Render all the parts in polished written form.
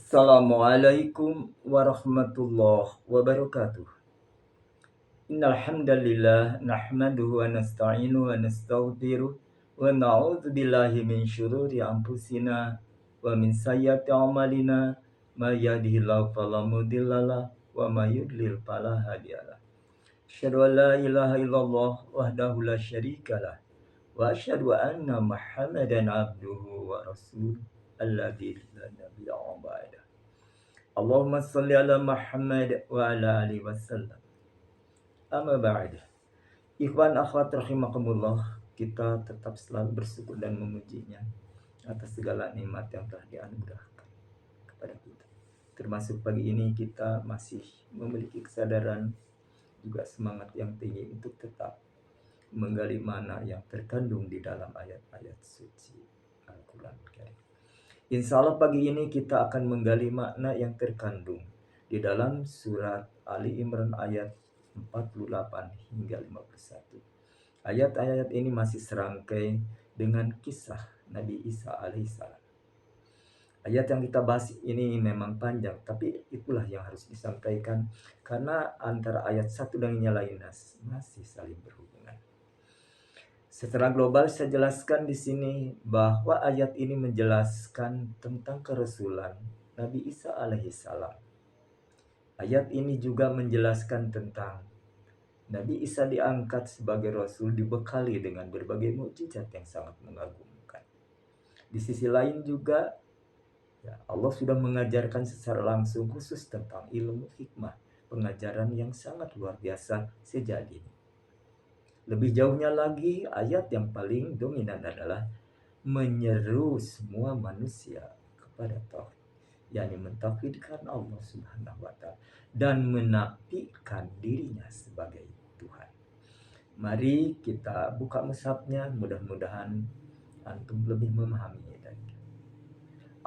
Assalamualaikum warahmatullahi wabarakatuh. Innal hamdalillah nahmaduhu wa nasta'inuhu wa nastaghfiruh wa na'udzu billahi min syururi anfusina wa min sayyiati a'malina may yahdihillahu fala mudhillalah wa may yudlil fala hadiyalah. Asyhadu an la ilaha illallah wahdahu la syarikalah wa asyhadu anna Muhammadan abduhu wa rasuluh alladzi la nabiyya ba'da. Allahumma sholli ala Muhammad wa ala alihi wasallam. Amma ba'd. Ikhwan akhwat rahimakumullah, kita tetap selalu bersyukur dan memujinya atas segala nikmat yang telah dianugerahkan kepada kita. Termasuk pagi ini kita masih memiliki kesadaran juga semangat yang tinggi untuk tetap menggali mana yang terkandung di dalam ayat-ayat suci Al-Quran Karim. Insya Allah pagi ini kita akan menggali makna yang terkandung di dalam surat Ali Imran ayat 48 hingga 51. Ayat-ayat ini masih serangkai dengan kisah Nabi Isa alaihissalam. Ayat yang kita bahas ini memang panjang, tapi itulah yang harus disampaikan karena antara ayat satu dan yang lain masih saling berhubungan. Secara global saya jelaskan di sini bahwa ayat ini menjelaskan tentang kerasulan Nabi Isa alaihissalam. Ayat ini juga menjelaskan tentang Nabi Isa diangkat sebagai rasul dibekali dengan berbagai mukjizat yang sangat mengagumkan. Di sisi lain juga Allah sudah mengajarkan secara langsung khusus tentang ilmu hikmah, pengajaran yang sangat luar biasa sejak dini. Lebih jauhnya lagi, ayat yang paling dominan adalah menyeru semua manusia kepada tauhid, yakni mentauhidkan Allah Subhanahu wa taala dan menafikan dirinya sebagai Tuhan. Mari kita buka mushafnya, mudah-mudahan antum lebih memahami.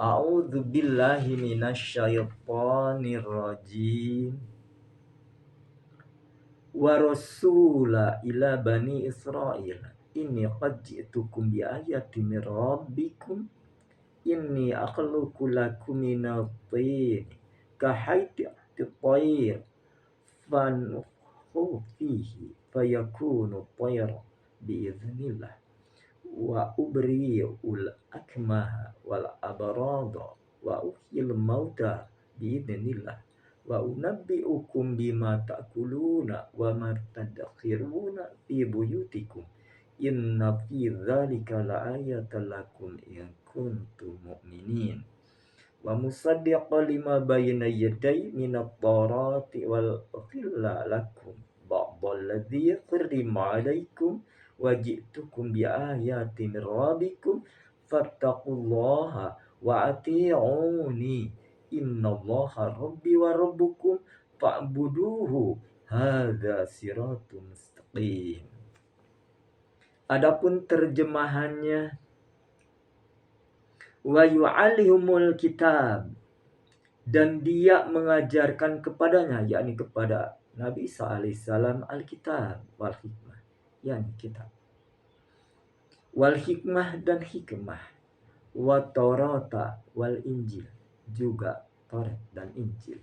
A'udzu billahi minasyaitonir rajim. Wa rasula ila bani Israil inni qad ji'tukum bi ayatin min rabbikum inni akhluqu lakum minat tin ka hayti at-tayr fanfukhu fihi fayakunu tayra bi idznillah wa ubri'ul akmaha wal abrada wa uhyil mauta bi idznillah wa unabbi'ukum bima ta'kuluna wa ma tadkhiruna fi buyutikum inna fi dzalika la'ayatan lakum in kuntum mu'minin wa musaddiqan lima bayna yaday minat tawrati wal ukhilla lakum ba'dalladzi harrama 'alaikum wa ji'tukum bi ayatin min rabbikum fattaqullaha wa ati'uni innallaha rabbi wa rabbukum fa'buduhu hadza siratun mustaqim. Adapun terjemahannya wa yu'allimul kitab, dan dia mengajarkan kepadanya, yakni kepada Nabi Isa alaihissalam al-kitab wal hikmah, yakni kitab, wal hikmah dan hikmah, wa taurata wal injil, juga Taurat dan Injil,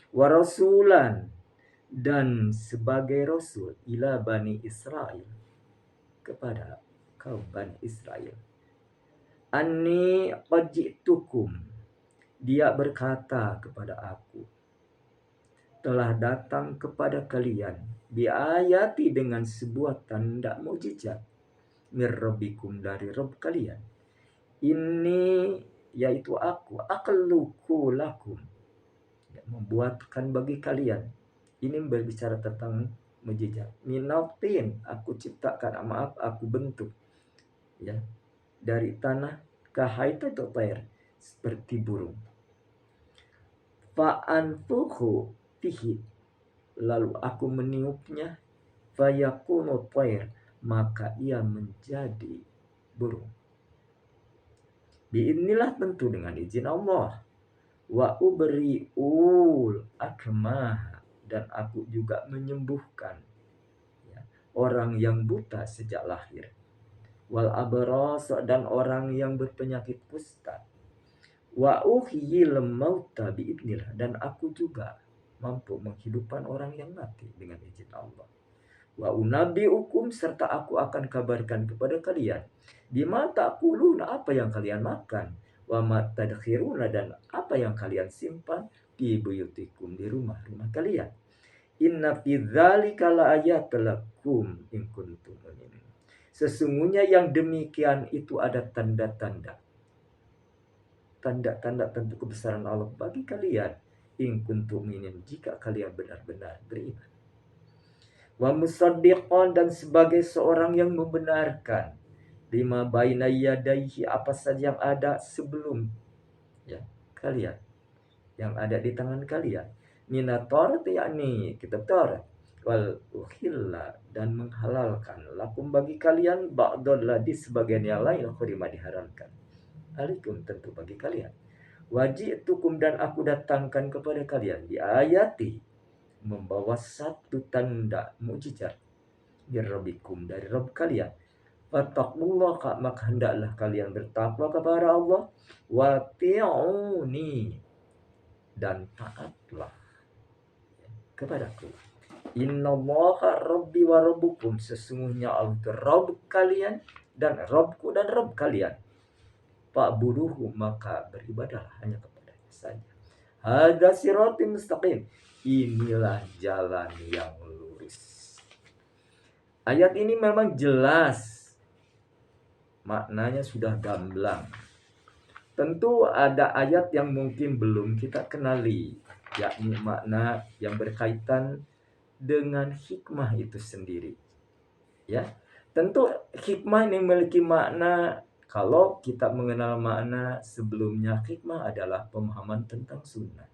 wa rasulan, dan sebagai rasul, ila bani Israel, kepada kaum Bani Israel. Anni qad ji'tukum, dia berkata kepada aku, telah datang kepada kalian biayati, dengan sebuah tanda mukjizat, mir rabbikum, dari Rabb kalian, ini yaitu aku, akhluqu lakum, membuatkan bagi kalian. Ini berbicara tentang mukjizat. Minatin, aku ciptakan, maaf, aku bentuk, ya, dari tanah, kahaita atau tair, seperti burung. Fa'anfuhu fihi, lalu aku meniupnya, fayakunu tair, maka ia menjadi burung. Biinilah, tentu dengan izin Allah. Wa ubri'ul akmah, dan aku juga menyembuhkan, ya, orang yang buta sejak lahir, wal abras, dan orang yang berpenyakit kusta, Wa uhyil mauta biidnillah, dan aku juga mampu menghidupkan orang yang mati dengan izin Allah. Wa unabiukum, serta aku akan kabarkan kepada kalian bima ta'kuluna, apa yang kalian makan, wa ma tadkhiruna, dan apa yang kalian simpan di buyutikum, di rumah-rumah kalian. Inna fi dzalika laayatan lakum in kuntum mu'minin. Sesungguhnya yang demikian itu ada tanda-tanda tentu kebesaran Allah bagi kalian, in kuntum mu'minin, jika kalian benar-benar beriman. Wa musaddiqan, dan sebagai seorang yang membenarkan lima baina yadayhi, apa saja yang ada sebelum ya kalian, yang ada di tangan kalian, minat Taurat, yakni kitab Taurat, wal uhilla, dan menghalalkan lakum bagi kalian ba'dal ladzi, sebagian yang lain hurima diharamkan alaikum, tentu bagi kalian. Wajitukum, dan aku datangkan kepada kalian di ayati, membawa satu tanda mukjizat, birabbikum, dari Rabb kalian. Fattaqullah, maka hendaklah kalian bertakwa kepada Allah. Wati'uni, dan taatlah kepadaku. Innallaha rabbi wa rabbukum, sesungguhnya Allah itu Rabb kalian dan Rabbku dan Rabb kalian. Fa'buduhu, maka beribadahlah hanya kepadanya saja. Hadza siratim mustaqim, inilah jalan yang lurus. Ayat ini memang jelas, maknanya sudah gamblang. Tentu ada ayat yang mungkin belum kita kenali, yakni makna yang berkaitan dengan hikmah itu sendiri. Ya, tentu hikmah ini memiliki makna. Kalau kita mengenal makna sebelumnya, hikmah adalah pemahaman tentang sunnah.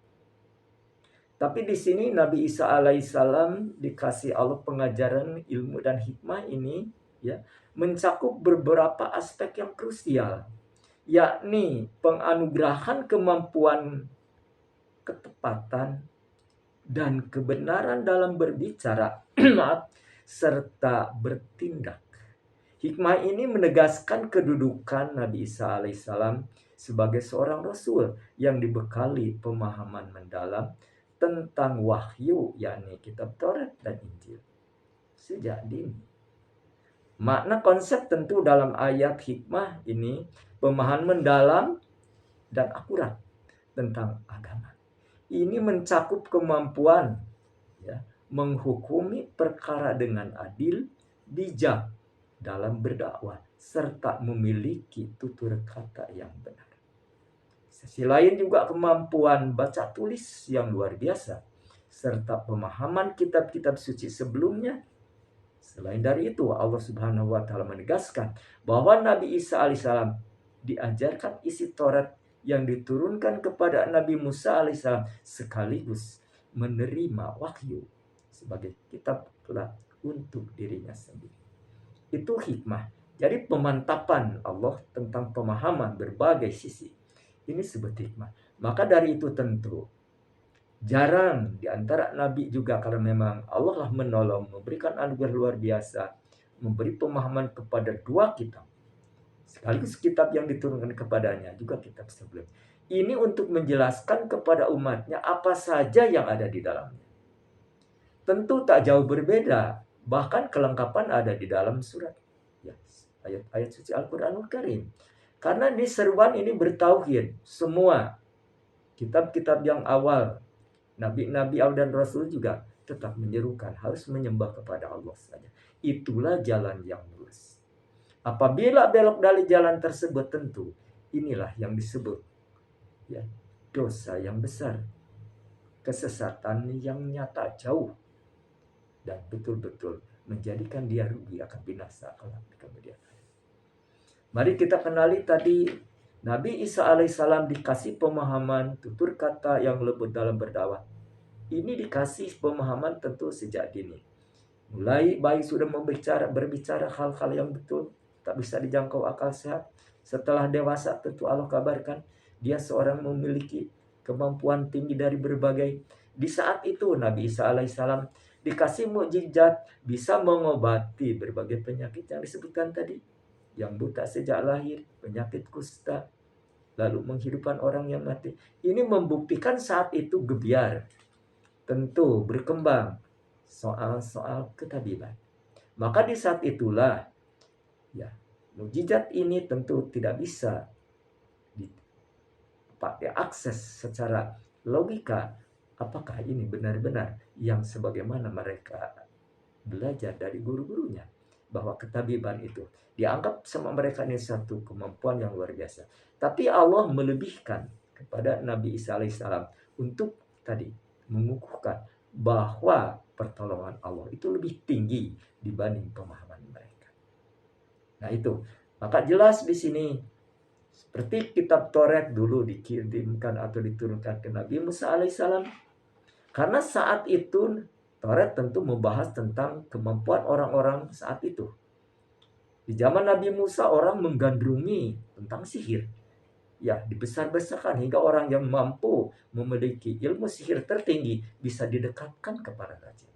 Tapi di sini Nabi Isa alaihissalam dikasih Allah pengajaran ilmu dan hikmah ini, ya, mencakup beberapa aspek yang krusial, yakni penganugerahan kemampuan, ketepatan, dan kebenaran dalam berbicara maaf, serta bertindak. Hikmah ini menegaskan kedudukan Nabi Isa alaihissalam sebagai seorang rasul yang dibekali pemahaman mendalam tentang wahyu, yakni kitab Taurat dan Injil, sejak dini. Makna konsep tentu dalam ayat hikmah ini pemahaman mendalam dan akurat tentang agama. Ini mencakup kemampuan, ya, menghukumi perkara dengan adil, bijak dalam berdakwah, serta memiliki tutur kata yang benar. Sisi lain juga kemampuan baca tulis yang luar biasa, serta pemahaman kitab-kitab suci sebelumnya. Selain dari itu, Allah Subhanahu wa taala menegaskan bahwa Nabi Isa alaihissalam diajarkan isi Taurat yang diturunkan kepada Nabi Musa alaihissalam, sekaligus menerima wahyu sebagai kitab kelak untuk dirinya sendiri. Itu hikmah. Jadi pemantapan Allah tentang pemahaman berbagai sisi, ini sebut hikmah. Maka dari itu tentu jarang di antara nabi juga, kalau memang Allah lah menolong, memberikan anugerah luar biasa, memberi pemahaman kepada dua kitab, sekaligus kitab yang diturunkan kepadanya, juga kitab sebelum. Ini untuk menjelaskan kepada umatnya apa saja yang ada di dalamnya. Tentu tak jauh berbeda, bahkan kelengkapan ada di dalam surat, ya, ayat-ayat suci Al-Quranul Karim. Karena di seruan ini bertauhid. Semua kitab-kitab yang awal, nabi-nabi dan rasul juga tetap menyerukan harus menyembah kepada Allah saja. Itulah jalan yang lurus. Apabila belok dari jalan tersebut, tentu inilah yang disebut, ya, dosa yang besar, kesesatan yang nyata jauh, dan betul-betul menjadikan dia rugi, akan binasa kelak di kemudian hari. Mari kita kenali tadi, Nabi Isa alaihissalam dikasih pemahaman tutur kata yang lembut dalam berdakwah. Ini dikasih pemahaman tentu sejak dini. Mulai bayi sudah berbicara hal-hal yang betul, tak bisa dijangkau akal sehat. Setelah dewasa, tentu Allah kabarkan dia seorang memiliki kemampuan tinggi dari berbagai. Di saat itu Nabi Isa alaihissalam dikasih mukjizat, bisa mengobati berbagai penyakit yang disebutkan tadi. Yang buta sejak lahir, penyakit kusta, lalu menghidupkan orang yang mati. Ini membuktikan saat itu gebiar, tentu berkembang soal-soal ketabiban. Maka di saat itulah ya, mukjizat ini tentu tidak bisa diakses secara logika. Apakah ini benar-benar yang sebagaimana mereka belajar dari guru-gurunya, bahwa ketabiban itu dianggap sama mereka ini satu kemampuan yang luar biasa. Tapi Allah melebihkan kepada Nabi Isa alaihissalam untuk tadi mengukuhkan bahwa pertolongan Allah itu lebih tinggi dibanding pemahaman mereka. Nah itu, maka jelas di sini seperti kitab Taurat dulu dikirimkan atau diturunkan ke Nabi Musa alaihissalam, karena saat itu Taurat tentu membahas tentang kemampuan orang-orang saat itu. Di zaman Nabi Musa orang menggandrungi tentang sihir. Ya, dibesar-besarkan hingga orang yang mampu memiliki ilmu sihir tertinggi bisa didekatkan kepada raja.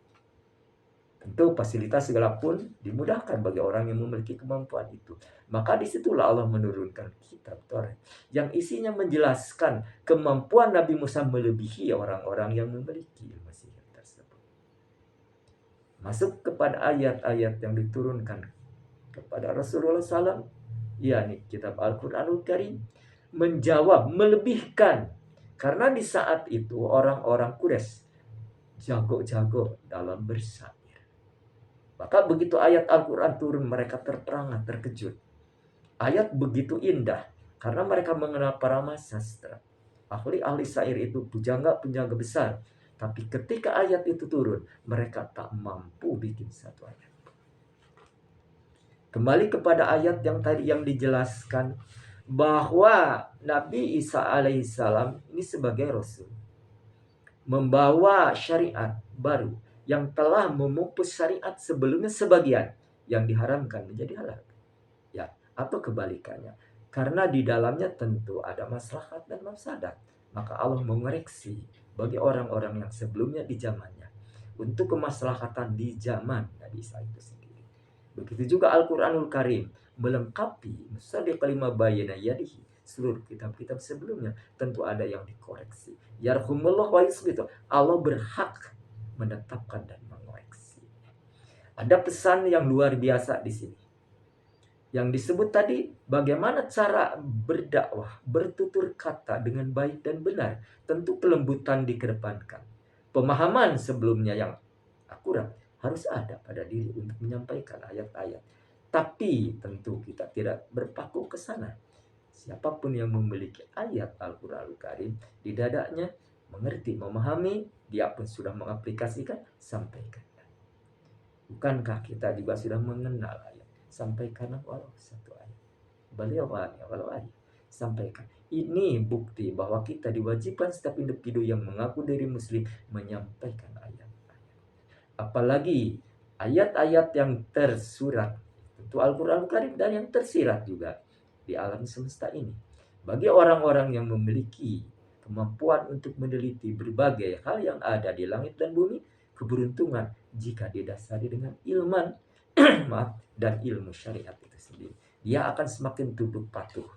Tentu fasilitas segala pun dimudahkan bagi orang yang memiliki kemampuan itu. Maka disitulah Allah menurunkan kitab Taurat yang isinya menjelaskan kemampuan Nabi Musa melebihi orang-orang yang memiliki ilmu sihir tersebut. Masuk kepada ayat-ayat yang diturunkan kepada Rasulullah SAW, yakni kitab Al-Quranul Karim, menjawab, melebihkan. Karena di saat itu orang-orang Quraisy jago-jago dalam bersair. Maka begitu ayat Al-Quran turun, mereka terperangah, terkejut. Ayat begitu indah, karena mereka mengenal para sastra. Ahli-ahli syair itu pujangga-pujangga besar. Tapi ketika ayat itu turun, mereka tak mampu bikin satu ayat. Kembali kepada ayat yang tadi yang dijelaskan, bahwa Nabi Isa alaihissalam ini sebagai Rasul, membawa syariat baru yang telah memupus syariat sebelumnya sebagian yang diharamkan menjadi halal. Ya, atau kebalikannya. Karena di dalamnya tentu ada maslahat dan mafsadat. Maka Allah mengoreksi bagi orang-orang yang sebelumnya di zamannya untuk kemaslahatan di zaman Nabi Isa itu sendiri. Begitu juga Al-Quranul Karim melengkapi musaddiq lima bayna yadihi, seluruh kitab-kitab sebelumnya tentu ada yang dikoreksi. Yarhumullah wa yusbitu. Allah berhak menetapkan dan mengoreksi. Ada pesan yang luar biasa di sini. Yang disebut tadi, bagaimana cara berdakwah, bertutur kata dengan baik dan benar. Tentu kelembutan dikedepankan. Pemahaman sebelumnya yang akurat harus ada pada diri untuk menyampaikan ayat-ayat. Tapi tentu kita tidak berpaku ke sana. Siapapun yang memiliki ayat Al-Quranul Karim di dadanya, mengerti, memahami, dia pun sudah mengaplikasikan, sampaikan. Bukankah kita juga sudah mengenal ayat? Sampaikan walau satu ayat. Beliau walau ayat. Sampaikan. Ini bukti bahwa kita diwajibkan setiap individu yang mengaku diri muslim menyampaikan ayat-ayat. Apalagi ayat-ayat yang tersurat, tentu Al-Quran Karim, dan yang tersirat juga di alam semesta ini. Bagi orang-orang yang memiliki kemampuan untuk meneliti berbagai hal yang ada di langit dan bumi, keberuntungan jika didasari dengan ilman maaf, dan ilmu syariat itu sendiri. Dia akan semakin tunduk patuh.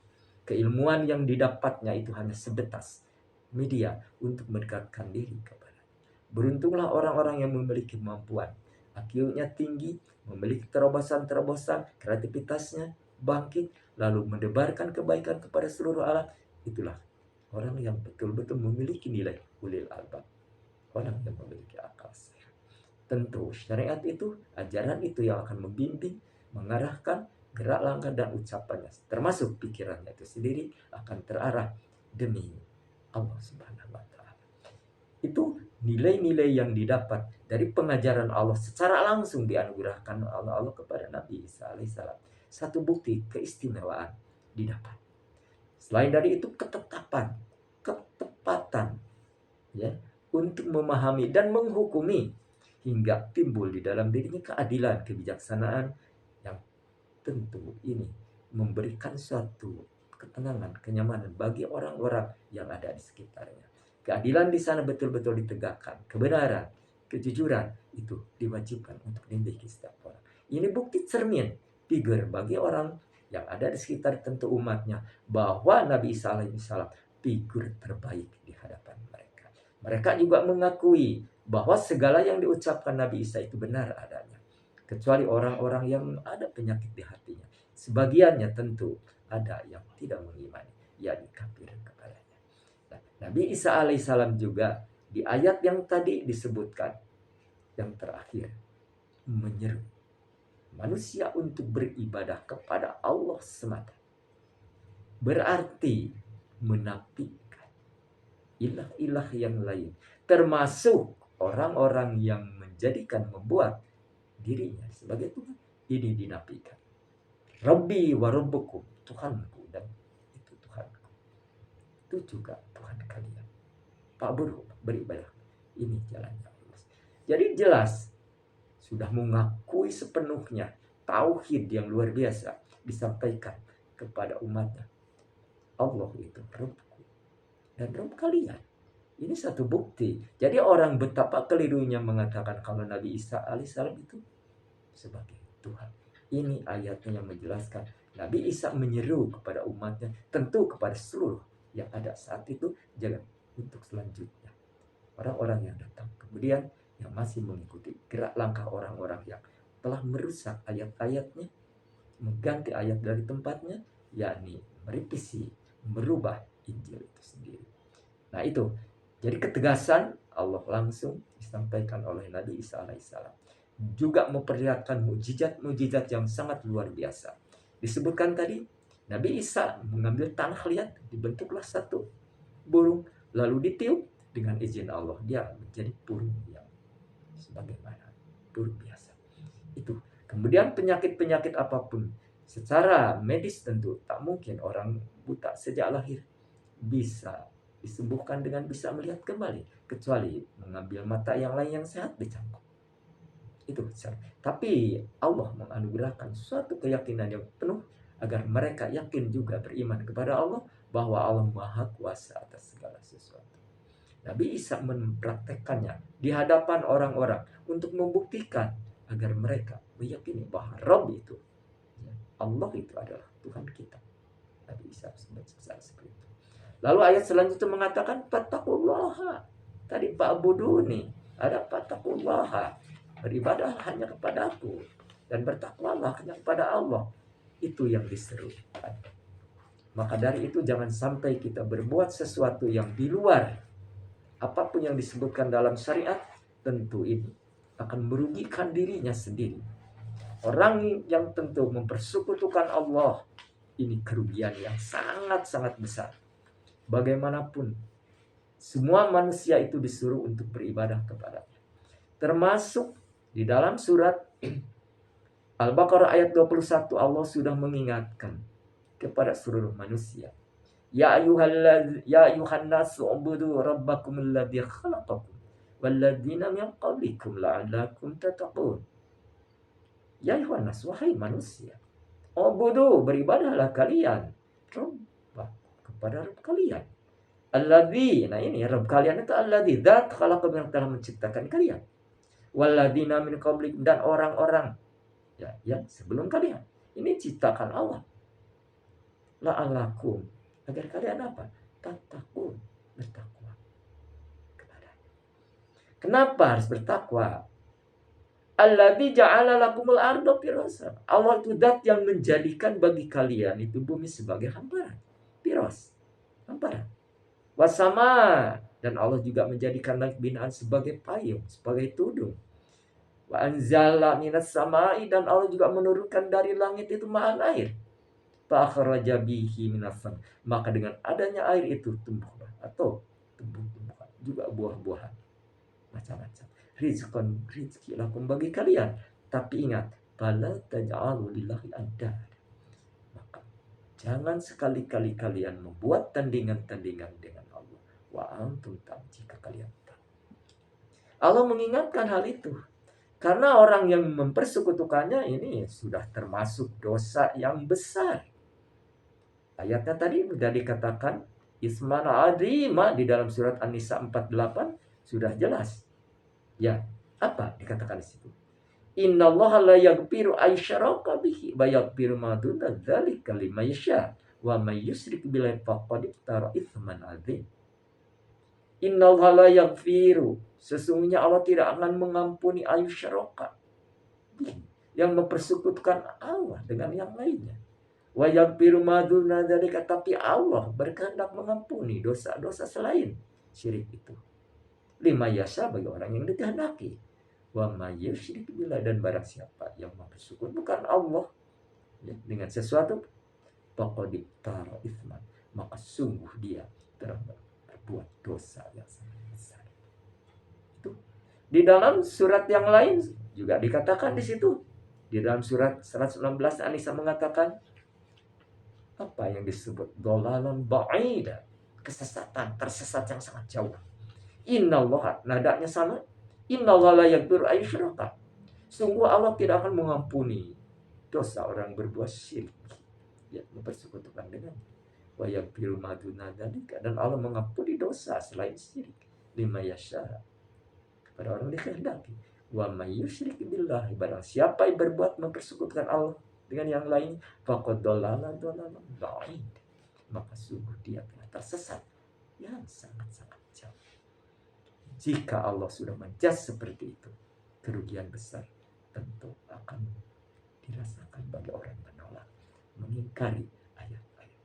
Keilmuan yang didapatnya itu hanya sebatas media untuk mendekatkan diri kepada. Beruntunglah orang-orang yang memiliki kemampuan, IQ-nya tinggi, memiliki terobosan-terobosan, kreativitasnya bangkit, lalu mendebarkan kebaikan kepada seluruh alam. Itulah orang yang betul-betul memiliki nilai ulil albab, orang yang memiliki akal sehat. Tentu syariat itu, ajaran itu yang akan membimbing, mengarahkan gerak langkah dan ucapannya, termasuk pikirannya itu sendiri akan terarah demi Allah Subhanahu wa taala. Itu nilai-nilai yang didapat dari pengajaran Allah secara langsung dianugerahkan Allah kepada Nabi Isa alaihissalam. Satu bukti keistimewaan didapat. Selain dari itu ketetapan, ketepatan ya, untuk memahami dan menghukumi hingga timbul di dalam dirinya keadilan, kebijaksanaan yang tentu ini memberikan suatu ketenangan, kenyamanan bagi orang-orang yang ada di sekitarnya. Keadilan di sana betul-betul ditegakkan, kebenaran, kejujuran itu diwajibkan untuk dimiliki setiap orang. Ini bukti cermin, figur bagi orang yang ada di sekitar tentu umatnya, bahwa Nabi Isa alaihissalam figur terbaik di hadapan mereka. Mereka juga mengakui bahwa segala yang diucapkan Nabi Isa itu benar adanya, kecuali orang-orang yang ada penyakit di hatinya. Sebagiannya tentu ada yang tidak mengimani, yakni kafir kepadanya. Nah, Nabi Isa alaihissalam juga di ayat yang tadi disebutkan, yang terakhir, menyeru manusia untuk beribadah kepada Allah semata. Berarti menafikan ilah-ilah yang lain, termasuk orang-orang yang membuat dirinya sebagai Tuhan. Ini dinafikan. Rabbi wa rabbukum, Tuhanku dan itu Tuhanku. Itu juga Tuhan kalian. Pak Buru beribadah. Ini jalannya Allah. Jadi jelas sudah mengakui sepenuhnya tauhid yang luar biasa disampaikan kepada umatnya. Allah itu Rabbku dan Rabb kalian. Ini satu bukti. Jadi orang betapa kelirunya mengatakan kalau Nabi Isa alaihissalam itu sebagai Tuhan. Ini ayatnya yang menjelaskan Nabi Isa menyeru kepada umatnya, tentu kepada seluruh yang ada saat itu, jangan untuk selanjutnya orang-orang yang datang kemudian yang masih mengikuti gerak langkah orang-orang yang telah merusak ayat-ayatnya, mengganti ayat dari tempatnya, yakni merevisi, merubah Injil itu sendiri. Nah itu, jadi ketegasan Allah langsung disampaikan oleh Nabi Isa alaihissalam. Juga memperlihatkan mujizat-mujizat yang sangat luar biasa. Disebutkan tadi, Nabi Isa mengambil tanah liat, dibentuklah satu burung, lalu ditiup dengan izin Allah. Dia menjadi burung yang sebagaimana burung biasa. Itu. Kemudian penyakit-penyakit apapun, secara medis tentu tak mungkin orang buta sejak lahir bisa disembuhkan dengan bisa melihat kembali, kecuali mengambil mata yang lain yang sehat dicangkok. Itu tapi Allah menganugerahkan suatu keyakinan yang penuh agar mereka yakin juga beriman kepada Allah bahwa Allah Maha Kuasa atas segala sesuatu. Nabi Isa mempraktekkannya di hadapan orang-orang untuk membuktikan agar mereka meyakini bahwa Rabb itu, Allah itu adalah Tuhan kita. Nabi Isa seperti itu. Lalu ayat selanjutnya mengatakan fattaqullaha. Tadi Pak Buduni ada fattaqullaha. Beribadah hanya kepada Aku dan bertakwalah hanya kepada Allah. Itu yang diseru. Maka dari itu jangan sampai kita berbuat sesuatu yang di luar apapun yang disebutkan dalam syariat, tentu ini akan merugikan dirinya sendiri. Orang yang tentu mempersekutukan Allah, ini kerugian yang sangat-sangat besar. Bagaimanapun, semua manusia itu disuruh untuk beribadah kepadanya. Termasuk di dalam surat Al-Baqarah ayat 21, Allah sudah mengingatkan kepada seluruh manusia. Ya ayuhan nasu ubudu rabbakum alladhi khalaqakum walladzina min qablikum la'allakum tattaqun. Ya ayuhan nasu, wahai manusia, ubudu, beribadahlah kalian kepada Rabb kalian. Alladzi, nah ini Rabb kalian itu alladzi, zat khalaqakum yang telah menciptakan kalian. Walladzina min qablikum, dan orang-orang ya yang sebelum kalian. Ini ciptakan Allah. La'allakum, agar kalian apa? Tattaqun, bertakwa kepadanya. Kenapa harus bertakwa? Alladzi ja'ala lakumul arda firasha. Allah itu zat yang menjadikan bagi kalian itu bumi sebagai hamparan. Firas, hamparan. Wasama, dan Allah juga menjadikan langit binaan sebagai payung, sebagai tudung. Wa anzala minas samai, dan Allah juga menurunkan dari langit itu ma'an air. Fa'akhraja bihi minasan, maka dengan adanya air itu tumbuhlah atau tumbuh-tumbuhan, juga buah-buahan macam-macam. Rizki lakum, bagi kalian. Tapi ingat, fala taj'alu lillahi andad. Maka jangan sekali-kali kalian membuat tandingan-tandingan dengan Allah. Wa antum ta'lamun, jika kalian tahu. Allah mengingatkan hal itu. Karena orang yang mempersekutukannya ini sudah termasuk dosa yang besar. Ayatnya tadi sudah dikatakan isman adima di dalam surat An-Nisa 48 sudah jelas. Ya, apa dikatakan di situ? Innallaha la yaghfiru ayyushraka bihi wa yaghfiru ma duna dzalika liman yasha wa may yusyrik billahi faqad iftara itsman adzim. Innallaha la yaghfiru, sesungguhnya Allah tidak akan mengampuni ayyushraka, yang mempersekutukan Allah dengan yang lainnya. Wa yaghfiru ma duna dzalika, tapi Allah berkehendak mengampuni dosa-dosa selain syirik itu. Lima yasa, bagi orang yang dikehendaki. Wa may yusyrik billah, dan barang siapa yang mempersekutukan Allah ya, dengan sesuatu, faqad iftara itsman, maka sungguh dia telah berbuat dosa yang sangat besar. Itu di dalam surat yang lain juga dikatakan di situ. Di dalam surat 116 An-Nisa mengatakan apa yang disebut dolalan ba'ida, kesesatan, tersesat yang sangat jauh. Innallaha, nadanya sama. Innallaha la yaghfiru ayyushraka, sungguh Allah tidak akan mengampuni dosa orang berbuat syirik, ya, mempersekutukan dengan wa yaghfiru ma duna dzalika, dan Allah mengampuni dosa selain syirik lima yasha, kepada orang dikehendaki. Wa may yusyrik billahi, barang siapa yang berbuat mempersekutukan Allah dengan yang lain, faqad dhalala dhalalan ba'id, maka sungguh dia telah tersesat yang sangat-sangat jauh. Jika Allah sudah menjas seperti itu, kerugian besar tentu akan dirasakan bagi orang yang menolak, mengingkari ayat-ayat.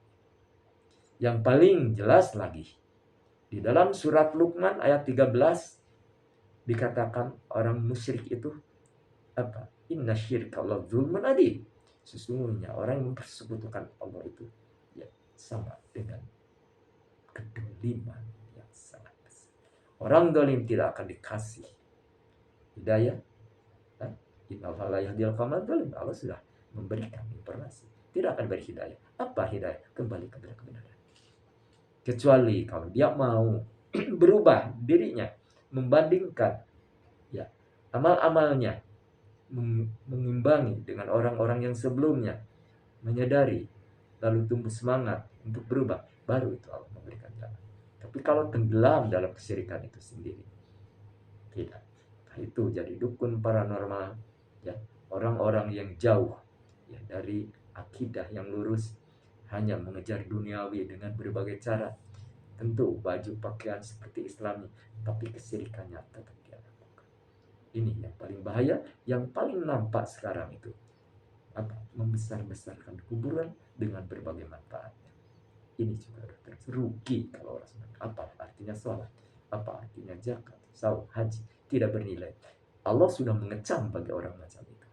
Yang paling jelas lagi, di dalam surat Luqman ayat 13 dikatakan orang musyrik itu apa? Inna syirka la dzulmun adzim. Sesungguhnya orang yang mempersekutukan Allah itu ya sama dengan kedoliman yang sangat besar. Orang dolim tidak akan dikasih hidayah. Innallaha la yahdil qaumadz dzalimin, Allah sudah memberikan informasi, tidak akan beri hidayah. Apa hidayah? Kembali kepada kebenaran. Kecuali kalau dia mau berubah dirinya, membandingkan ya amal-amalnya, mengimbangi dengan orang-orang yang sebelumnya, menyadari lalu tumbuh semangat untuk berubah, baru itu Allah memberikan jalan. Tapi kalau tenggelam dalam kesyirikan itu sendiri, tidak. Itu jadi dukun paranormal, ya, orang-orang yang jauh ya dari akidah yang lurus, hanya mengejar duniawi dengan berbagai cara. Tentu baju pakaian seperti Islam, tapi kesyirikannya tetap dia lakukan. Ini yang paling bahaya, yang paling nampak sekarang itu apa? Membesar-besarkan kuburan dengan berbagai manfaatnya. Ini juga rugi kalau orang senang. Apa artinya sholat? Apa artinya zakat, saum, haji? Tidak bernilai. Allah sudah mengecam bagi orang macam itu.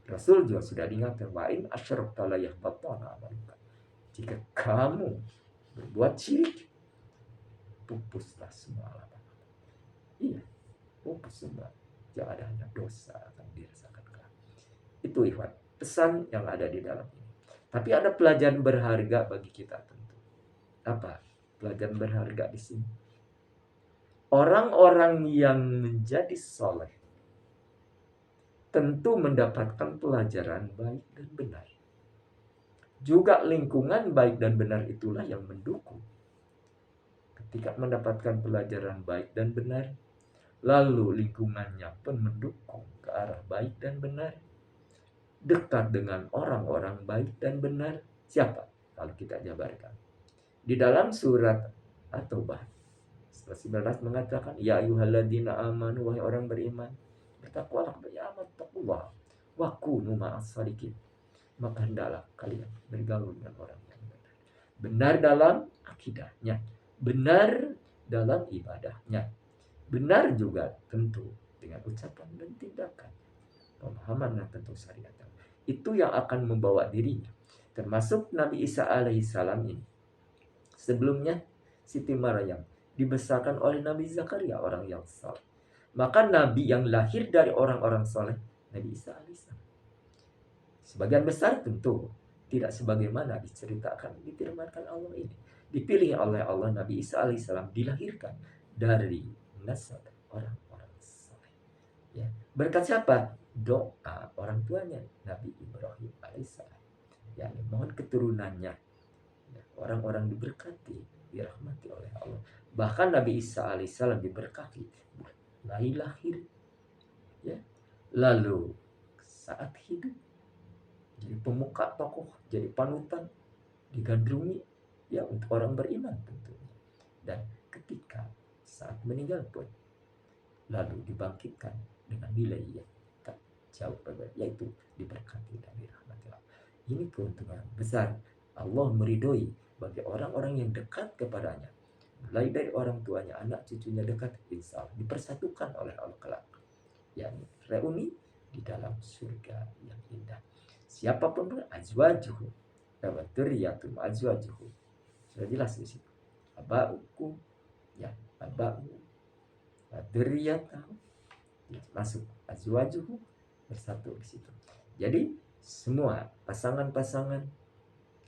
Rasul juga sudah diingatkan, wa in asyrakta la yahbatana amaluka. Jika kamu berbuat syirik, pupuslah semua amalan. Iya, pupus semua. Jangan ada hanya dosa akan dirasakan kelak. Itu ikhwan, pesan yang ada di dalam ini. Tapi ada pelajaran berharga bagi kita tentu. Apa pelajaran berharga di sini? Orang-orang yang menjadi soleh tentu mendapatkan pelajaran baik dan benar. Juga lingkungan baik dan benar itulah yang mendukung. Ketika mendapatkan pelajaran baik dan benar, lalu lingkungannya pun mendukung ke arah baik dan benar, dekat dengan orang-orang baik dan benar. Siapa? Kalau kita jabarkan di dalam surat At-Taubah 19 mengatakan, ya ayyuhalladzina amanu, wahai orang beriman, bertakwalah, beramal taqwa, wa kunu ma'as shadiqin, maka hendaklah kalian bergaul dengan orang yang benar. Benar dalam akidahnya, benar dalam ibadahnya, benar juga tentu dengan ucapan dan tindakan, pemahaman dan tentu syariat. Itu yang akan membawa dirinya. Termasuk Nabi Isa alaihissalam ini. Sebelumnya Siti Maryam dibesarkan oleh Nabi Zakaria, orang yang saleh. Maka Nabi yang lahir dari orang-orang saleh, Nabi Isa alaihissalam. Sebagian besar tentu tidak sebagaimana diceritakan, difirmankan Allah ini. Dipilih oleh Allah, Nabi Isa alaihissalam dilahirkan dari nasab orang-orang saleh. Ya. Berkat siapa? Doa orang tuanya, Nabi Ibrahim alaihissalam. Ya, mohon keturunannya. Ya, orang-orang diberkati, dirahmati oleh Allah. Bahkan Nabi Isa alaihissalam diberkati, mulai lahir, ya. Lalu saat hidup, jadi pemuka tokoh, jadi panutan, digandrungi ya untuk orang beriman tentunya. Dan ketika saat meninggal pun lalu dibangkitkan dengan nilai yang tak jauh berbeda, yaitu diberkati dari rahmat Allah. Ini keuntungan besar. Allah meridhoi bagi orang-orang yang dekat kepadanya, mulai dari orang tuanya, anak cucunya dekat, insya Allah dipersatukan oleh Allah kelak, yakni reuni di dalam surga yang indah. Siapapun azwajuhu wa dzurriyyatum azwajuhu, sudah jelas di situ. Abauku ya, abau dzurriyyatahu masuk azwajuhu, bersatu di situ. Jadi semua pasangan-pasangan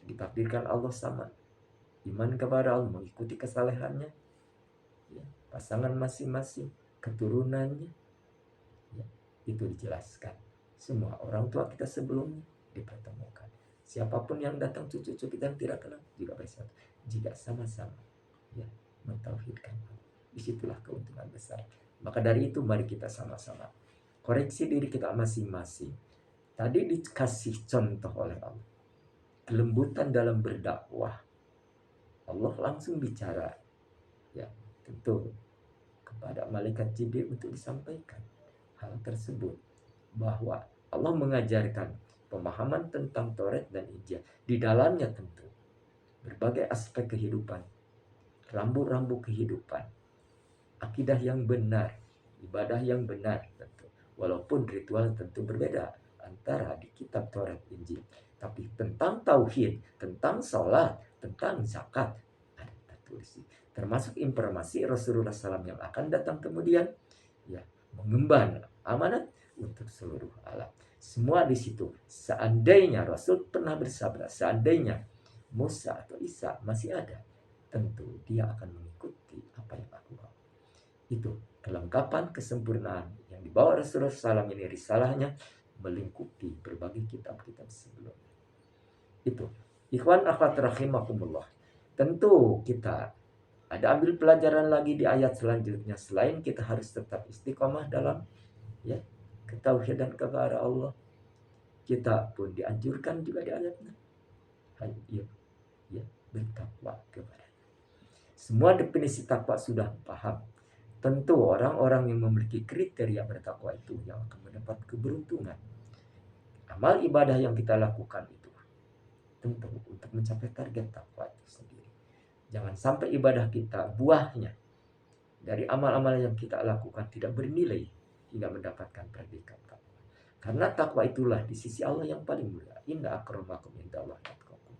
ditakdirkan Allah sama, iman kepada Allah, mengikuti kesalehannya, ya, pasangan masing-masing, keturunannya, ya, itu dijelaskan. Semua orang tua kita sebelumnya dipertemukan. Siapapun yang datang, cucu-cucu kita yang tidak kenal juga bersatu. Jika sama-sama ya mentauhidkan Allah, disitulah keuntungan besar. Maka dari itu mari kita sama-sama koreksi diri kita masing-masing. Tadi dikasih contoh oleh Allah, kelembutan dalam berdakwah. Allah langsung bicara, ya tentu kepada malaikat Jibril untuk disampaikan hal tersebut, bahwa Allah mengajarkan pemahaman tentang Taurat dan Injil. Di dalamnya tentu berbagai aspek kehidupan, rambu-rambu kehidupan, akidah yang benar, ibadah yang benar tentu. Walaupun ritual tentu berbeda antara di kitab Taurat Injil, tapi tentang tauhid, tentang sholat, tentang zakat ada tertulis. Termasuk informasi Rasulullah SAW yang akan datang kemudian, ya, mengemban amanat untuk seluruh alam. Semua di situ. Seandainya Rasul pernah bersabda, seandainya Musa atau Isa masih ada, tentu dia akan mengikuti apa yang aku bawa. Itu kelengkapan, kesempurnaan yang dibawa Rasulullah SAW ini, risalahnya melingkupi berbagai kitab-kitab sebelumnya. Itu ikhwan akhwat rahimakumullah. Tentu kita ada ambil pelajaran lagi di ayat selanjutnya. Selain kita harus tetap istiqomah dalam ya ketauhidan kepada Allah, kita pun dianjurkan juga di ayatnya, ya bertakwa kepada. Semua definisi takwa sudah paham. Tentu orang-orang yang memiliki kriteria bertakwa itu yang akan mendapat keberuntungan. Amal ibadah yang kita lakukan itu tentu untuk mencapai target takwa itu sendiri. Jangan sampai ibadah kita, buahnya dari amal-amal yang kita lakukan tidak bernilai hingga mendapatkan predikat takwa. Karena takwa itulah di sisi Allah yang paling mulia. Inna akramakum indallahi atqakum.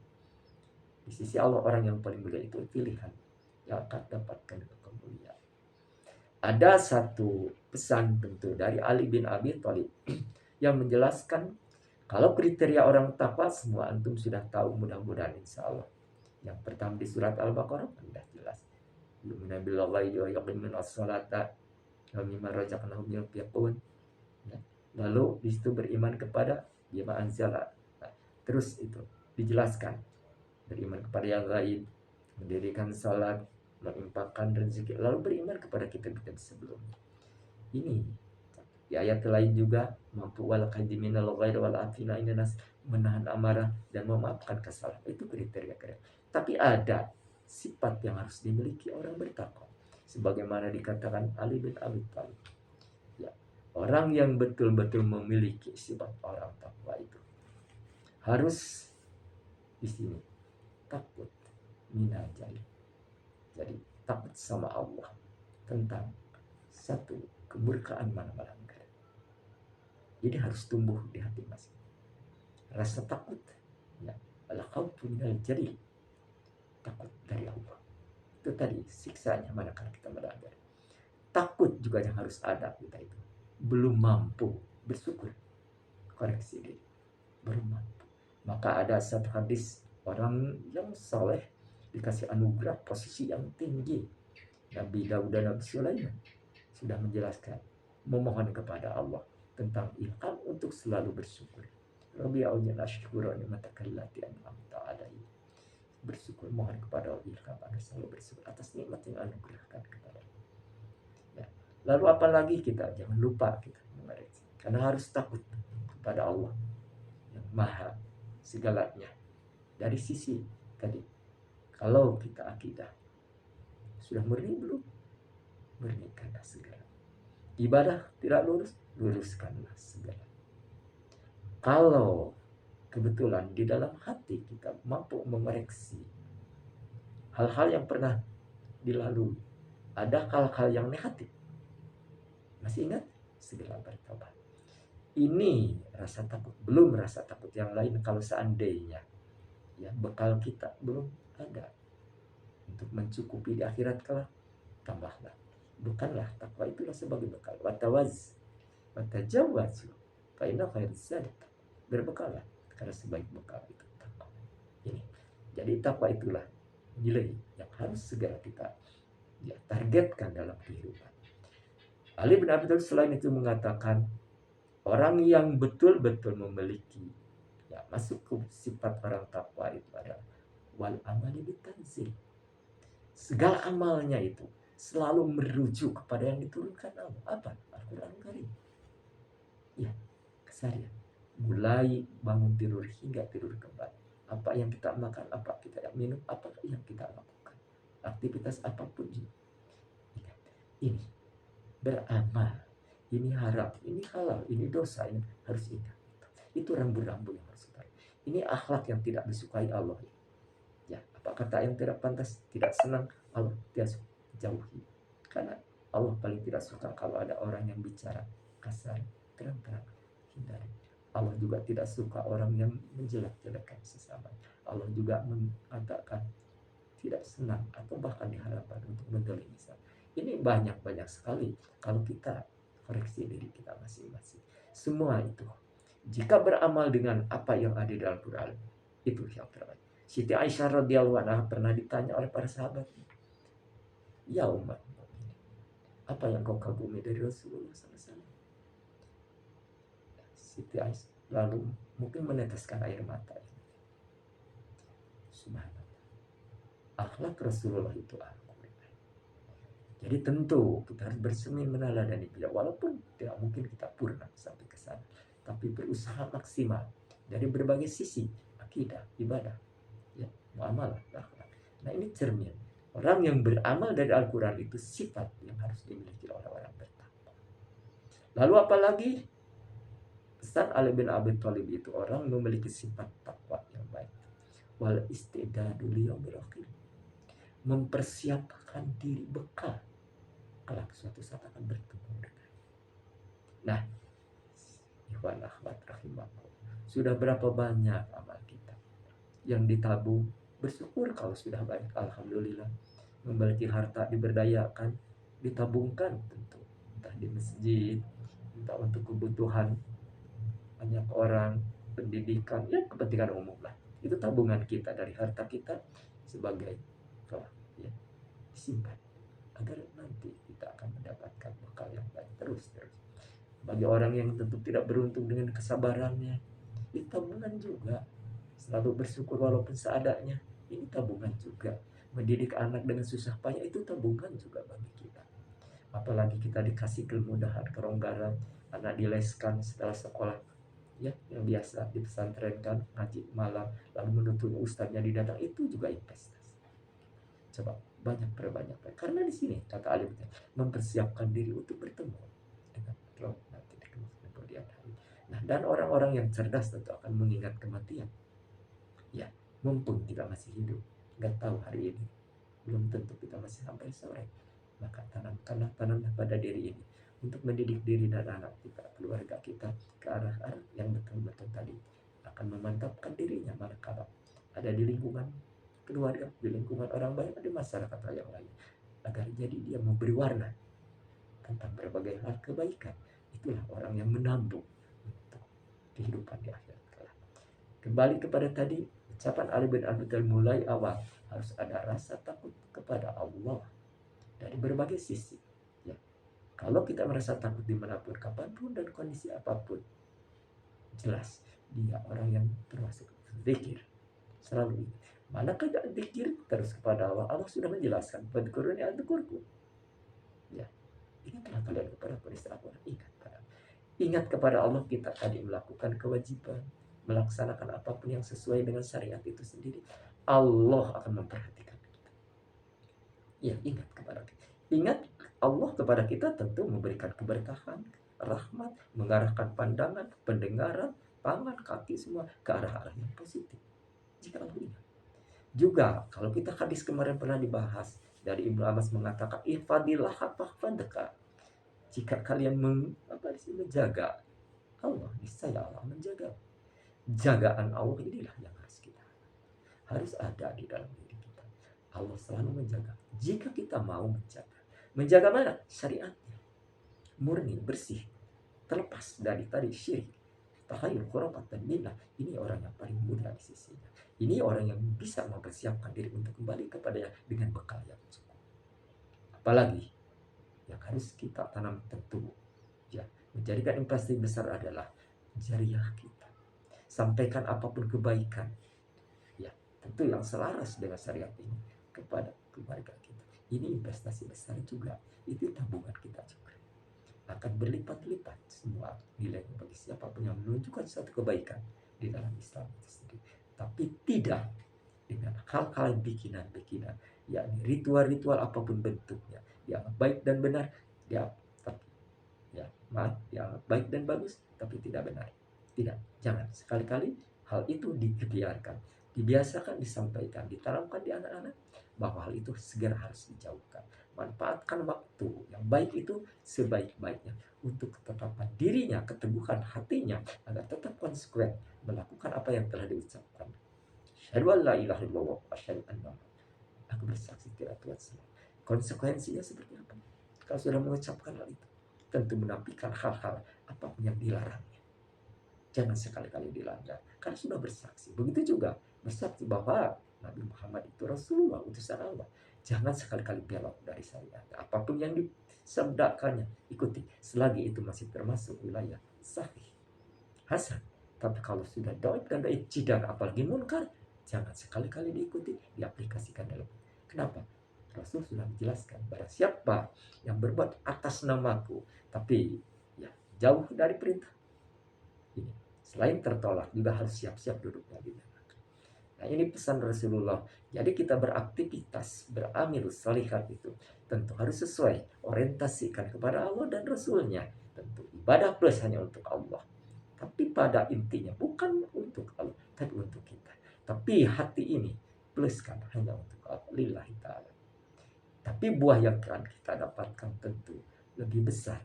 Di sisi Allah orang yang paling mulia itu pilihan yang akan dapatkan kemuliaan. Ada satu pesan tentu dari Ali bin Abi Thalib yang menjelaskan kalau kriteria orang takwa semua antum sudah tahu, mudah-mudahan insya Allah. Yang pertama di surat Al-Baqarah sudah jelas. Yu'minu billahi wa yuqimuna as-salata wa mimma razaqnahum yunfiqun. Lalu di situ beriman kepada bima anzala. Terus itu dijelaskan beriman kepada yang gaib, mendirikan salat, menginfakkan rezeki, lalu beriman kepada kitab-kitab sebelumnya. Ini di ayat lain juga mampu wal qadiminal ghair wal afina inanas, menahan amarah dan memaafkan kesalahan. Itu kriteria. Tapi ada sifat yang harus dimiliki orang bertakwa, sebagaimana dikatakan Ali bin Abi Thalib. Ya, orang yang betul-betul memiliki sifat orang takwa itu harus di sini takut minal jahil. Jadi takut sama Allah tentang satu kemurkaan mana-mana. Jadi harus tumbuh di hati masing. Rasa takut, ya, al-khawfu minal jalil, takut dari Allah. Itu tadi siksanya manakala kita melanggar. Takut juga yang harus ada kita itu. Belum mampu bersyukur, koreksi diri, belum mampu. Maka ada satu hadis orang yang saleh dikasih anugerah posisi yang tinggi. Nabi Daud dan Nabi Sulaiman sudah menjelaskan, memohon kepada Allah tentang ilham untuk selalu bersyukur. Rabbi a'udzu asykura ni'mataka allati an'amta 'alaihi. Bersyukur, mohon kepada Allah ilham agar selalu bersyukur atas nikmat yang anugerahkan kepada Allah. Ya. Lalu apalagi kita jangan lupa kita mengoreksi, karena harus takut kepada Allah yang maha segalanya. Dari sisi tadi, kalau kita akidah sudah murni belum? Murnikanlah segala. Ibadah tidak lurus, luruskanlah segala. Kalau kebetulan di dalam hati kita mampu memeriksi hal-hal yang pernah dilalui, ada hal-hal yang negatif, masih ingat? Segera bertobat. Ini rasa takut, belum rasa takut yang lain. Kalau seandainya ya bekal kita belum ada untuk mencukupi di akhirat kelak, tambahlah. Bukanlah takwa itulah sebagai bekal. Watajawwazu fa inna khairaz zadi. Berbekallah karena sebaik bekal itu takwa. Ini. Jadi takwa itulah nilai yang harus segera kita ya targetkan dalam kehidupan. Ali bin Abi Thalib selain itu mengatakan, orang yang betul-betul memiliki ya masuk ke sifat orang takwa itu adalah wal amali bitanzil. Segala amalnya itu selalu merujuk kepada yang diturunkan Allah. Apa? Al-Quran Karim. Ya, kesarian. Mulai bangun tidur hingga tidur kembali. Apa yang kita makan, apa kita minum, apa yang kita lakukan. Aktivitas apapun. Ingat, ini beramal. Ini haram, ini halal, ini dosa, ini harus ingat. Itu rambu-rambu yang harus kita. Ini akhlak yang tidak disukai Allah. Ya, apa kata yang tidak pantas, tidak senang, Allah tidak jauhi. Karena Allah paling tidak suka kalau ada orang yang bicara kasar, terang-terang, hindari. Allah juga tidak suka orang yang menjelek-jelekan sesama. Allah juga mengatakan tidak senang atau bahkan diharapkan untuk mendolimi. Ini banyak sekali kalau kita koreksi diri kita masing-masing. Semua itu jika beramal dengan apa yang ada di Al-Quran, itu yang terbaik. Siti Aisyah radhiyallahu anha pernah ditanya oleh para sahabat, ya umat, apa yang kau kagumi dari Rasulullah SAW? Siti Aisyah lalu mungkin meneteskan air mata. Subhanallah, akhlak Rasulullah itu Al-Quran. Jadi tentu kita harus bersemi meneladani beliau, walaupun tidak mungkin kita purna sampai ke sana, tapi berusaha maksimal dari berbagai sisi, akidah, ibadah, ya, muamalah, akhlak. Nah, ini cermin. Orang yang beramal dari Al-Quran itu sifat yang harus dimiliki oleh orang bertakwa. Lalu apalagi pesan Ali bin Abi Thalib itu, orang memiliki sifat takwa yang baik. Wal istidadu liyaumil akhir. Mempersiapkan diri bekal kelak suatu saat akan bertemu dengan. Nah, ikhwan akhwat rahimakumullah, sudah berapa banyak amal kita yang ditabung? Bersyukur kalau sudah banyak, alhamdulillah. Memiliki harta diberdayakan, ditabungkan tentu, entah di masjid, entah untuk kebutuhan banyak orang, pendidikan, ya kepentingan umum lah. Itu tabungan kita dari harta kita sebagai ya, disimpan agar nanti kita akan mendapatkan bekal yang baik terus. Bagi orang yang tentu tidak beruntung dengan kesabarannya, ini tabungan juga. Selalu bersyukur walaupun seadanya, ini tabungan juga. Mendidik anak dengan susah payah, itu tabungan juga bagi kita. Apalagi kita dikasih kemudahan, kelonggaran, anak dileskan setelah sekolah, ya, yang biasa dipesantrenkan, ngaji malam, lalu menuntut ustadznya didatang, itu juga investasi. Coba perbanyak. Karena di sini kata alim mempersiapkan diri untuk bertemu dengan Roh nanti di kemudian hari. Nah, dan orang-orang yang cerdas tentu akan mengingat kematian. Ya, mumpung kita masih hidup, nggak tahu hari ini, belum tentu kita masih sampai sore. Maka tanamkanlah pada diri ini untuk mendidik diri dan anak kita, keluarga kita ke arah yang betul-betul tadi akan memantapkan dirinya manakala ada di lingkungan keluarga, di lingkungan orang baik, di masyarakat yang lain, agar jadi dia memberi warna tentang berbagai hal kebaikan. Itulah orang yang menambung untuk kehidupan di akhirat kelak. Kembali kepada tadi ucapan Ali bin Abi Thalib, mulai awal harus ada rasa takut kepada Allah dari berbagai sisi. Ya, kalau kita merasa takut dimanapun, kapanpun dan kondisi apapun, jelas dia orang yang termasuk zikir. Selalu ini. Mana tidak zikir terus kepada Allah. Allah sudah menjelaskan, fadhkuruni adzkurkum. Ya, ingatlah kalian kepada peristiwa Allah, ingat pada. Ingat kepada Allah, kita tadi melakukan kewajiban, melaksanakan apapun yang sesuai dengan syariat itu sendiri. Allah akan memperhatikan kita. Ya, ingat kepada kita. Ingat Allah kepada kita tentu memberikan keberkahan, rahmat, mengarahkan pandangan, pendengaran, tangan, kaki semua ke arah-arah yang positif. Jika Allah ingat. Juga kalau kita hadis kemarin pernah dibahas dari Ibnu Abbas mengatakan ifadillah hafadaka. Jika kalian menjaga Allah, niscaya Allah menjaga. Jagaan Allah inilah yang harus kita harus ada di dalam diri kita. Allah selalu menjaga. Jika kita mau menjaga mana? Syariatnya, murni, bersih, terlepas dari tadi syirik, tahayul, khurafat, dan bid'ah. Ini orang yang paling mulia di sisinya. Ini orang yang bisa mempersiapkan diri untuk kembali kepadanya dengan bekal yang cukup. Apalagi yang harus kita tanam tentu, ya, menjadikan investasi besar adalah jariah kita. Sampaikan apapun kebaikan, ya, tentu yang selaras dengan syariat ini kepada keluarga kita. Ini investasi besar juga. Itu tabungan kita juga. Akan berlipat-lipat semua nilainya bagi siapapun yang menunjukkan suatu kebaikan di dalam Islam itu sendiri. Tapi tidak dengan hal-hal bikinan-bikinan, yakni ritual-ritual apapun bentuknya, yang baik dan benar, ya, tapi ya maaf, yang baik dan bagus, tapi tidak benar. Tidak, jangan sekali-kali hal itu dibiarkan, dibiasakan, disampaikan, ditanamkan di anak-anak bahwa hal itu segera harus dijauhkan. Manfaatkan waktu yang baik itu sebaik-baiknya untuk ketetapan dirinya, keteguhan hatinya, agar tetap konsekuen melakukan apa yang telah diucapkan. Asyhadu an la ilaha illallah wa asyhadu anna aku bersaksi tidak Tuhan selain. Konsekuensinya seperti apa? Kalau sudah mengucapkan hal itu, tentu menafikan hal-hal apapun yang dilarangnya. Jangan sekali-kali dilanggar, karena sudah bersaksi. Begitu juga bersaksi bahwa Nabi Muhammad itu Rasulullah, utusan Allah. Jangan sekali-kali belok dari syariat. Apapun yang disabdakannya, ikuti. Selagi itu masih termasuk wilayah sahih, hasan. Tapi kalau sudah doib dan doib jidar, apalagi munkar, jangan sekali-kali diikuti, diaplikasikan dalam. Kenapa? Rasul sudah menjelaskan, barang siapa yang berbuat atas namaku, tapi ya jauh dari perintah ini, selain tertolak, juga harus siap-siap duduknya di neraka. Nah, ini pesan Rasulullah. Jadi kita beraktivitas, beramil salihat itu tentu harus sesuai, orientasikan kepada Allah dan Rasulnya. Tentu ibadah plus hanya untuk Allah. Tapi pada intinya bukan untuk Allah, tapi untuk kita. Tapi hati ini pluskan hanya untuk Allah, lillahi ta'ala. Tapi buah yang akan kita dapatkan tentu lebih besar,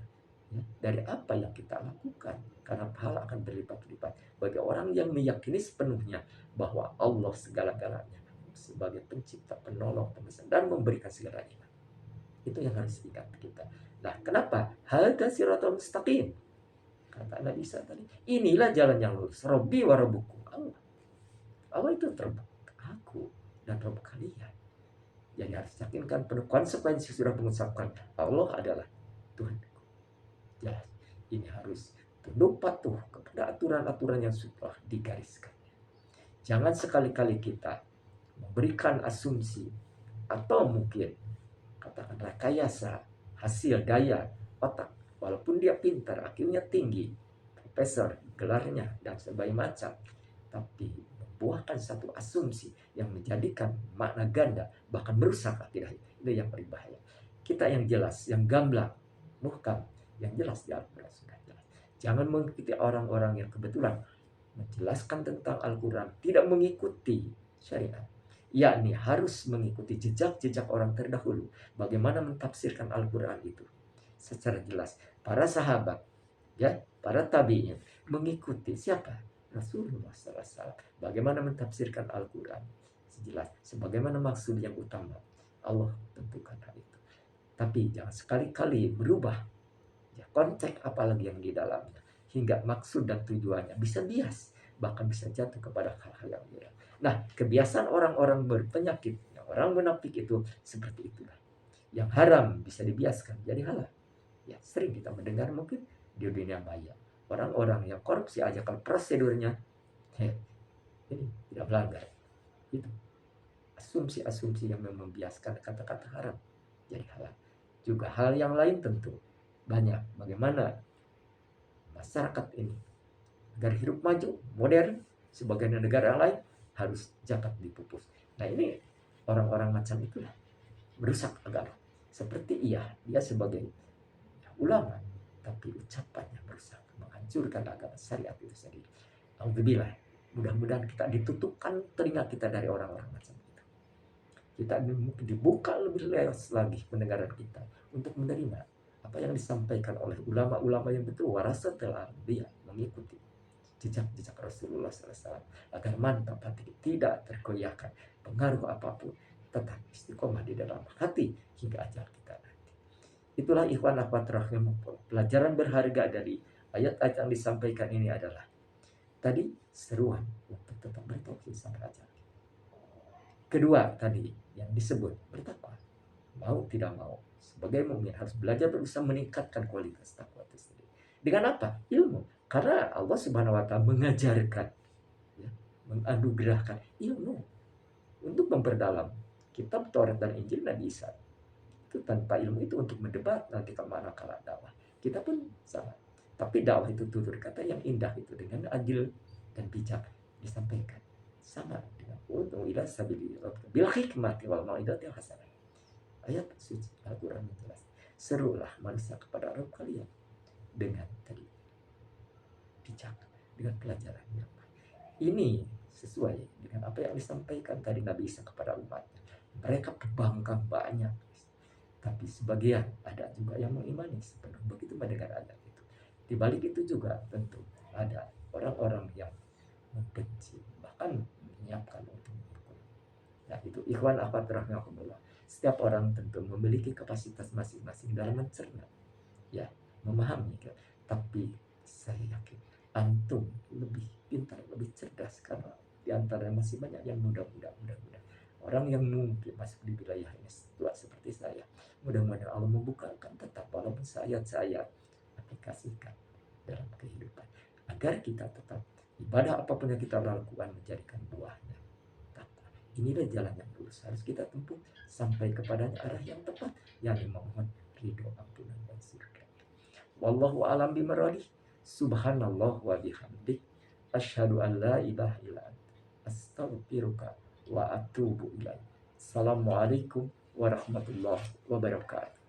ya, dari apa yang kita lakukan. Karena pahala akan berlipat-lipat bagi orang yang meyakini sepenuhnya bahwa Allah segala-galanya, sebagai pencipta, penolong, pembesar, dan memberikan segala nikmat. Itu yang harus ingat kita. Nah, kenapa? Hada siratal mustaqim. Kata Nabi Isa tadi, inilah jalan yang lurus. Rabbi wa rabbukum, Allah. Allah itu Rabb aku dan Rabb kalian. Jadi harus yakinkan penuh konsekuensi sudah mengucapkan Allah adalah Tuhanku. Jelas. Ini harus tunduk patuh kepada aturan-aturan yang sudah digariskan. Jangan sekali-kali kita memberikan asumsi atau mungkin katakan rekayasa hasil daya otak, walaupun dia pintar, akhirnya tinggi, profesor, gelarnya, dan sebagainya macam, tapi membuahkan satu asumsi yang menjadikan makna ganda, bahkan merusak akidah. Itu yang paling bahaya. Kita yang jelas, yang gamblang, muhkam, yang jelas di Al-Quran sudah jelas. Jangan mengikuti orang-orang yang kebetulan menjelaskan tentang Al-Quran, tidak mengikuti syariat, yakni harus mengikuti jejak-jejak orang terdahulu. Bagaimana mentafsirkan Al-Quran itu secara jelas. Para sahabat, ya, para tabi'in mengikuti siapa? Rasulullah SAW. Bagaimana mentafsirkan Al-Quran sejelas, sebagaimana maksud yang utama Allah tentukan hal itu. Tapi jangan sekali-kali berubah, ya, konteks apalagi yang di dalamnya, hingga maksud dan tujuannya bisa bias, bahkan bisa jatuh kepada hal-hal yang buruk. Nah, kebiasaan orang-orang berpenyakit, orang munafik itu seperti itulah. Yang haram bisa dibiaskan jadi halal. Ya, sering kita mendengar mungkin di dunia maya. Orang-orang yang korupsi aja kalau prosedurnya ini tidak melanggar. Itu asumsi-asumsi yang membiaskan kata-kata haram jadi halal. Juga hal yang lain tentu banyak. Bagaimana masyarakat ini agar hidup maju, modern, sebagai negara lain harus zakat dipupus. Nah ini orang-orang macam itulah merusak agama. Seperti dia sebagai ulama, tapi ucapannya merusak, menghancurkan agama syariat itu sendiri. Alhamdulillah, mudah-mudahan kita ditutupkan telinga kita dari orang-orang macam itu. Kita dibuka lebih luas lagi pendengaran kita untuk menerima apa yang disampaikan oleh ulama-ulama yang betul warasatul anbiya, mengikuti jejak-jejak Rasulullah SAW agar mantap hati tidak tergoyahkan pengaruh apapun, tetap istiqomah di dalam hati hingga ajal kita nanti. Itulah ikhwan akhwat rahimahullah. Pelajaran berharga dari ayat-ayat yang disampaikan ini adalah tadi seruan untuk tetap bertauhid sampai ajal. Kedua tadi yang disebut bertakwa. Mau tidak mau sebagai mukmin harus belajar berusaha meningkatkan kualitas takwa itu sendiri. Dengan apa? Ilmu. Karena Allah Subhanahu wa taala mengajarkan, ya, menganugerahkan ilmu untuk memperdalam kitab Taurat dan Injil Nabi Isa. Itu tanpa ilmu itu untuk mendebat nanti kemana kala dakwah. Kita pun sama. Tapi dakwah itu tutur kata yang indah itu dengan adil dan bijak disampaikan. Sama dengan ud'u ila sabili rabbika bil hikmati wal mau'izatil hasanah. Ayat suci Al-Quran yang jelas. Serulah manusia kepada Rabb kalian dengan tadi bijak, dengan pelajaran yang ini sesuai dengan apa yang disampaikan tadi Nabi Isa kepada umatnya. Mereka pembangkang banyak, tapi sebagian ada juga yang mengimani sepenuh begitu mendengar ayat itu. Di balik itu juga tentu ada orang-orang yang membenci, bahkan menyiapkan untuk memukul. Nah itu ikhwan akhwat rahimahumullah. Setiap orang tentu memiliki kapasitas masing-masing dalam mencerna, ya, memahami. Tapi saya yakin antum lebih pintar, lebih cerdas karena di antara masih banyak yang muda-muda. Orang yang mungkin masuk di wilayah ini tua seperti saya. Mudah-mudahan Allah membukakan tetap walaupun saya aplikasikan dalam kehidupan. Agar kita tetap ibadah apapun yang kita lakukan menjadikan buahnya takwa. Inilah jalan yang lurus harus kita tempuh sampai kepadanya arah yang tepat yang memohon ridho, ampunan dan surga. Wallahu alam bimaradi. Subhanallah wa bihamdik. Asyhadu an la ilaha illa anta. Astaghfiruka wa atubu ilaik. Assalamualaikum warahmatullahi wabarakatuh.